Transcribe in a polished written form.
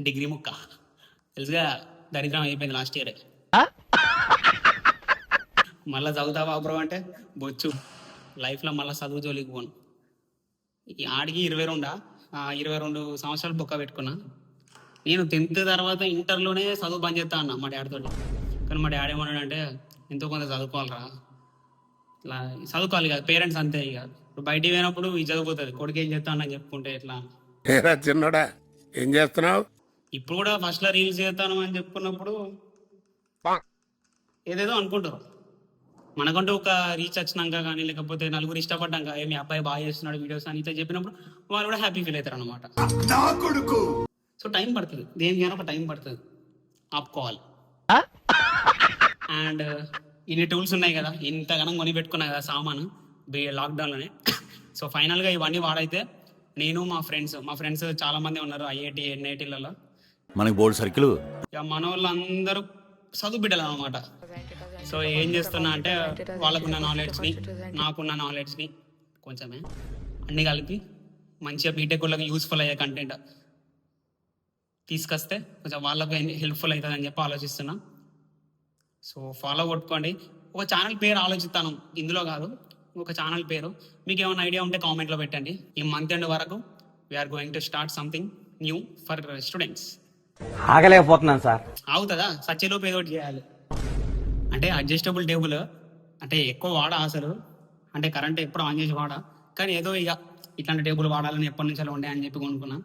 Degree ముక్క తెలుసుగా, దరిద్రం అయిపోయింది లాస్ట్ ఇయర్. మళ్ళీ చదువుతావా బ్రో అంటే బొచ్చు, లైఫ్లో మళ్ళీ చదువు జోలికి పోను. ఈ ఆడికి 22 22 సంవత్సరాలు బొక్క పెట్టుకున్నా. నేను 10th తర్వాత ఇంటర్లోనే చదువు బంద్ చేస్తా అన్న మా డాడీతో. కానీ మా డాడీ ఏమన్నాడంటే ఎంతో కొంత చదువుకోవాలరా, ఇట్లా చదువుకోవాలి కదా, పేరెంట్స్ అంతే. ఇక ఇప్పుడు బయటికి పోయినప్పుడు ఇది చదువుతుంది, కొడుకు ఏం చేస్తా అని చెప్పుకుంటే ఎట్లా. ఏరా చిన్నోడా ఏం చేస్తున్నావు? ఇప్పుడు కూడా ఫస్ట్లో రీల్స్ చేస్తాను అని చెప్పుకున్నప్పుడు ఏదేదో అనుకుంటారు. మనకంటూ ఒక రీచ్ వచ్చినాక కానీ, లేకపోతే నలుగురు ఇష్టపడ్డాక మీ అబ్బాయి బాగా చేస్తున్నాడు వీడియోస్ అని ఇట్లా చెప్పినప్పుడు వాళ్ళు కూడా హ్యాపీ ఫీల్ అవుతారు అనమాట. సో టైం పడుతుంది, దేనికైనా ఒక టైం పడుతుంది, ఆపుకోవాలి. అండ్ ఇన్ని టూల్స్ ఉన్నాయి కదా, ఇంతగానం కొని పెట్టుకున్నా కదా సామాను లాక్డౌన్లోనే. సో ఫైనల్గా ఇవన్నీ వాడైతే నేను మా ఫ్రెండ్స్ చాలా మంది ఉన్నారు ఐఐటి ఎన్ఐటీలలో. మనకి బోర్డు సర్కిల్ ఇక మన వాళ్ళు అందరూ చదువు బిడ్డలు అనమాట. సో ఏం చేస్తున్నా అంటే వాళ్ళకున్న నాలెడ్జ్ని, నాకున్న నాలెడ్జ్ని కొంచెమే అన్నీ కలిపి మంచిగా బీటెక్ వాళ్ళకి యూస్ఫుల్ అయ్యే కంటెంట్ తీసుకొస్తే కొంచెం వాళ్ళకు హెల్ప్ఫుల్ అవుతుంది అని చెప్పి ఆలోచిస్తున్నా. సో ఫాలో కొట్టుకోండి. ఒక ఛానల్ పేరు ఆలోచిస్తాను, ఇందులో కాదు, ఒక ఛానల్ పేరు. మీకు ఏమైనా ఐడియా ఉంటే కామెంట్లో పెట్టండి. ఈ మంత్ ఎండ్ వరకు we are going to start something new for students. ఆగలేకపోతున్నాను సార్. అవుతుందా, సచ్చేలోపు ఏదో ఒకటి చేయాలి. అంటే అడ్జస్టబుల్ టేబుల్ అంటే ఎక్కువ వాడా అసలు, అంటే కరెంట్ ఎప్పుడు ఆన్ చేసి వాడా, కానీ ఏదో ఇక ఇట్లాంటి టేబుల్ వాడాలని ఎప్పటి నుంచో ఉండే అని చెప్పి కొనుక్కున్నా.